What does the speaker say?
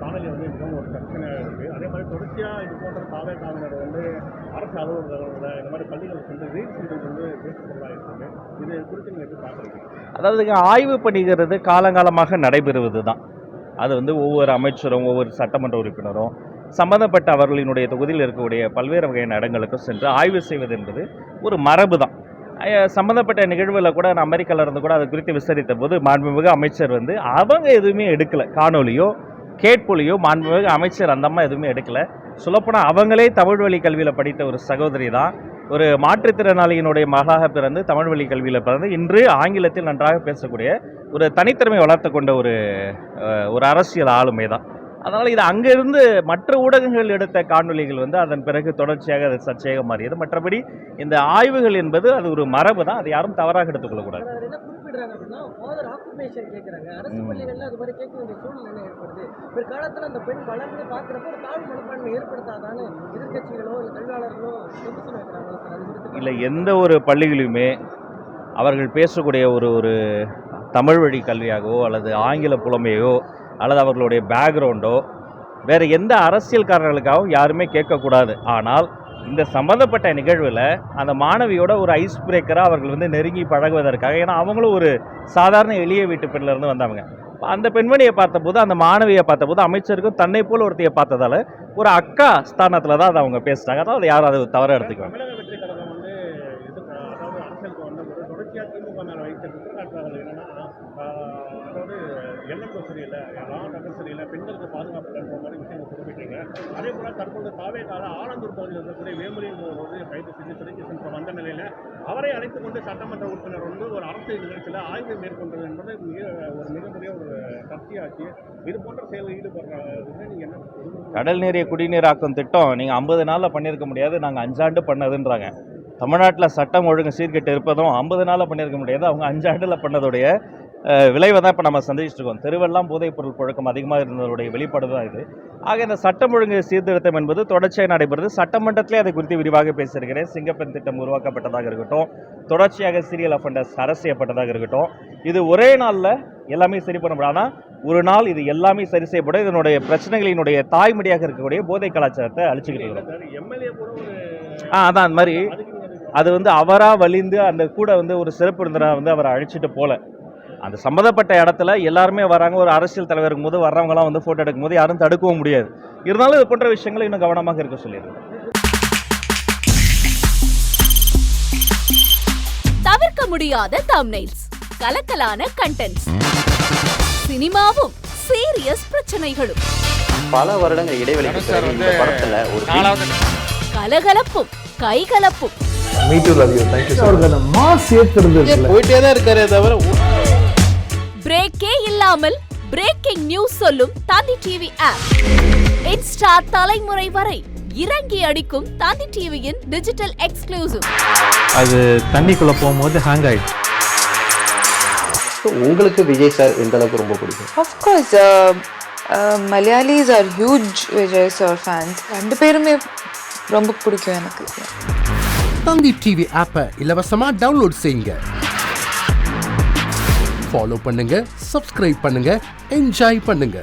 காணொலி வந்து மிகவும் ஒரு பிரச்சனையாக இருக்குது. அதே மாதிரி தொடர்ச்சியாக இது போன்ற தாவேக்காவினர் வந்து அரசு அலுவலகங்களில் இந்த மாதிரி பள்ளிகள் சென்று ரீல்ஸ் வந்து பேசப்பொருளாக இருக்குது. இது குறித்து நீங்கள் எப்படி பார்க்குறீங்க? அதாவது ஆய்வு பணிகிறது காலங்காலமாக நடைபெறுவது தான். அது வந்து ஒவ்வொரு அமைச்சரும் ஒவ்வொரு சட்டமன்ற உறுப்பினரும் சம்பந்தப்பட்ட அவர்களினுடைய தொகுதியில் இருக்கக்கூடிய பல்வேறு வகையான இடங்களுக்கும் சென்று ஆய்வு செய்வது என்பது ஒரு மரபு தான். சம்மந்தப்பட்ட நிகழ்வில் கூட நான் அமெரிக்காவில் இருந்து கூட அது குறித்து விசாரித்த போது மாண்புமிகு அமைச்சர் வந்து அவங்க எதுவுமே எடுக்கலை, காணொலியோ கேட்பொலியோ மாண்புமிகு அமைச்சர் அந்த அம்மா எதுவுமே எடுக்கலை. சொல்லப்போனால் அவங்களே தமிழ் வழி கல்வியில் படித்த ஒரு சகோதரி தான். ஒரு மாற்றுத்திறனாளியினுடைய மகளாக பிறந்து தமிழ் வழி கல்வியில் பிறந்து இன்று ஆங்கிலத்தில் நன்றாக பேசக்கூடிய ஒரு தனித்திறமை வளர்த்து கொண்ட ஒரு அரசியல் ஆளுமை தான். அதனால் இது அங்கிருந்து மற்ற ஊடகங்கள் எடுத்த காணொலிகள் வந்து அதன் பிறகு தொடர்ச்சியாக அது சர்ச்சையாக மாறியது. மற்றபடி இந்த ஆய்வுகள் என்பது அது ஒரு மரபு தான், அதை யாரும் தவறாக எடுத்துக்கொள்ளக்கூடாது. இல்லை, எந்த ஒரு பள்ளிகளிலுமே அவர்கள் பேசக்கூடிய ஒரு தமிழ் வழி கல்வியாகவோ அல்லது ஆங்கில புலமையோ அல்லது அவர்களுடைய பேக்ரவுண்டோ வேறு எந்த அரசியல்காரர்களுக்காகவும் யாருமே கேட்கக்கூடாது. ஆனால் இந்த சம்பந்தப்பட்ட நிகழ்வில் அந்த மாணவியோட ஒரு ஐஸ் பிரேக்கராக அவர்கள் வந்து நெருங்கி பழகுவதற்காக, ஏன்னா அவங்களும் ஒரு சாதாரண எளிய வீட்டு பெண்ணிலேருந்து வந்தவங்க. அந்த பெண்மணியை பார்த்தபோது, அந்த மாணவியை பார்த்தபோது அமைச்சருக்கும் தன்னை போல் ஒருத்தையை பார்த்ததால் ஒரு அக்கா ஸ்தானத்தில் தான் அதை அவங்க பேசுகிறாங்க. அதாவது யாரும் அதை தவறாக எடுத்துக்குவாங்க. எண்ணங்கள் சரியில்லை, நகர் சரியில்லை, பெண்களுக்கு பாதுகாப்பு தருகிற மாதிரி விஷயங்கள் குறிப்பிட்டீங்க. அதே போல் தற்போது தாவேக்கால ஆலந்தூர் பகுதியில் இருக்கக்கூடிய வேமுறையின் கைது செய்து சிறைக்கு சென்ற வந்த நிலையில் அவரை அழைத்துக் கொண்டு சட்டமன்ற உறுப்பினர் வந்து ஒரு அரசியல் நிகழ்ச்சியில் ஆய்வு மேற்கொண்டது என்பது மிகப்பெரிய ஒரு சர்ச்சையாச்சு. இது போன்ற செயலில் ஈடுபடுறது நீங்கள் என்ன? கடல் நீரை குடிநீராக்கும் திட்டம் நீங்கள் 50 நாளில் பண்ணியிருக்க முடியாது, நாங்கள் 5 ஆண்டு பண்ணதுன்றாங்க. தமிழ்நாட்டில் சட்டம் ஒழுங்கு சீர்கெட்டு இருப்பதும் 50 நாளில் பண்ணியிருக்க முடியாது, அவங்க 5 ஆண்டில் பண்ணதோடைய விளைவை தான் இப்போ நம்ம சந்திச்சுட்டு இருக்கோம். தெருவெல்லாம் போதைப் பொருள் புழக்கம் அதிகமாக இருந்ததோடைய வெளிப்பாடு தான் இது. ஆக இந்த சட்டம் ஒழுங்கு சீர்திருத்தம் என்பது தொடர்ச்சியாக நடைபெறுது. சட்டமன்றத்திலே அதை குறித்து விரிவாக பேசியிருக்கிறேன். சிங்கப்பெண் திட்டம் உருவாக்கப்பட்டதாக இருக்கட்டும், தொடர்ச்சியாக சீரியல் அஃபெண்டர்ஸ் அரசு செய்யப்பட்டதாக இருக்கட்டும், இது ஒரே நாளில் எல்லாமே சரி பண்ண முடியும். ஆனால் ஒரு நாள் இது எல்லாமே சரி செய்யப்படும். இதனுடைய பிரச்சனைகளினுடைய தாய்மடியாக இருக்கக்கூடிய போதை கலாச்சாரத்தை அழிச்சுக்கிட்டு இருக்கிறோம். அதான் அந்த மாதிரி அது வந்து அவராக வலிந்து அந்த கூட வந்து ஒரு சிறப்பு விருந்தினராக வந்து அவரை அழிச்சிட்டு போல, அந்த சம்மந்தப்பட்ட இடத்துல எல்லாருமே வராங்க. ஒரு அரசியல் தலைவர் இருக்கும்போது வர்றவங்களாம் வந்து ஃபோட்டோ எடுக்கும்போது யாரும் தடுக்கவும் முடியாது. இருந்தாலும் இது போன்ற விஷயங்களை இன்னும் கவனமாக இருக்க சொல்லிடுறேன். தவிர்க்க முடியாத தம்ப்நெயில்ஸ், கலக்கலான கண்டென்ட்ஸ், சினிமாவும் சீரியஸ் பிரச்சனைகளும், பல வருடங்கள் இடைவெளிக்கு பிறகு இந்த படத்துல ஒரு கலகலப்பும் கைகலப்பும் போயிட்டே தான் இருக்காரே தவிர பிரேக்கே இல்லாமல் பிரேக்கிங் நியூஸ் சொல்லும் தந்தி டிவி ஆப். இன்ஸ்டா தலைமுறை வரை இறங்கி அடிக்கும் தந்தி டிவியின் டிஜிட்டல் எக்ஸ்க்ளூசிவ். அது தண்ணிக்குள்ள போகும்போது ஹேங் ஆயிடுச்சு. உங்களுக்கு விஜய் சார் எந்த அளவுக்கு ரொம்ப பிடிக்கும்? Of course, Malayalis are huge Vijay sir fans. ரெண்டு பேருமே ரொம்ப பிடிக்கும் எனக்கு. தந்தி டிவி ஆப்பை இலவசமா டவுன்லோட் செய்யுங்க, ஃபாலோ பண்ணுங்க, சப்ஸ்கிரைப் பண்ணுங்க, என்ஜாய் பண்ணுங்க.